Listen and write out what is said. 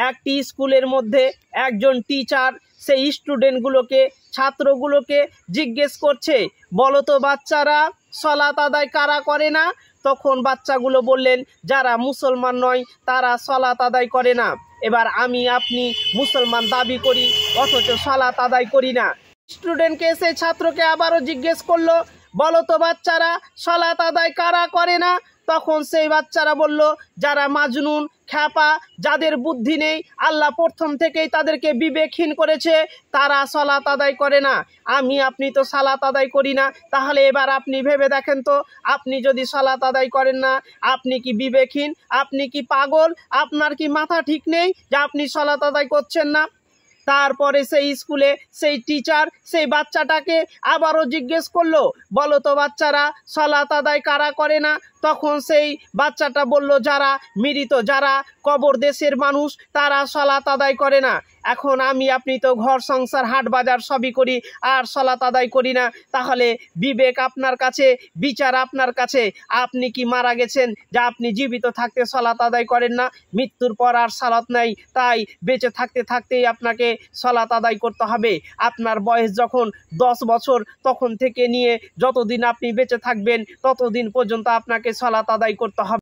একটি স্কুলের মধ্যে একজন টিচার সেই স্টুডেন্টগুলোকে ছাত্রগুলোকে জিজ্ঞেস করছে, বলো তো বাচ্চারা সালাত আদায় কারা করে না? তখন বাচ্চাগুলো বললেন, যারা মুসলমান নয় তারা সালাত আদায় করে না। এবার আমি আপনি মুসলমান দাবি করি অথচ সালাত আদায় করি না। স্টুডেন্টকে এসে ছাত্রকে আবারও জিজ্ঞেস করলো, বলো তো বাচ্চারা সালাত আদায় কারা করে না? তখন সেই বাচ্চারা বলল, যারা মাজনুন খ্যাপা, যাদের বুদ্ধি নেই, আল্লাহ প্রথম থেকেই তাদেরকে বিবেকহীন করেছে, তারা সালাত আদায় করে না। আমি আপনি তো সালাত আদায় করি না, তাহলে এবার আপনি ভেবে দেখেন তো, আপনি যদি সালাত আদায় করেন না, আপনি কি বিবেকহীন? আপনি কি পাগল? আপনার কি মাথা ঠিক নেই যে আপনি সালাত আদায় করছেন না? তারপরে সেই স্কুলে সেই টিচার সেই বাচ্চাটাকে আবারও জিজ্ঞেস করলো, বলো তো বাচ্চারা সালাত আদায় কারা করে না? তখন সেই বাচ্চাটা বলল, যারা মৃত, যারা কবর দেশের মানুষ, তারা সালাত আদায় করে না। এখন আমি আপনি তো ঘর সংসার হাট বাজার সবই করি আর সালাত আদায় করি না, তাহলে বিবেক আপনার কাছে, বিচার আপনার কাছে। আপনি কি মারা গেছেন যে আপনি জীবিত থাকতে সালাত আদায় করেন না? মৃত্যুর পর আর সালাত নাই, তাই বেঁচে থাকতে থাকতেই আপনাকে সালাত আদায় করতে হবে। আপনার বয়স যখন 10 বছর, তখন থেকে নিয়ে যতদিন আপনি বেঁচে থাকবেন ততদিন পর্যন্ত আপনাকে সালাত আদায় করতে হবে।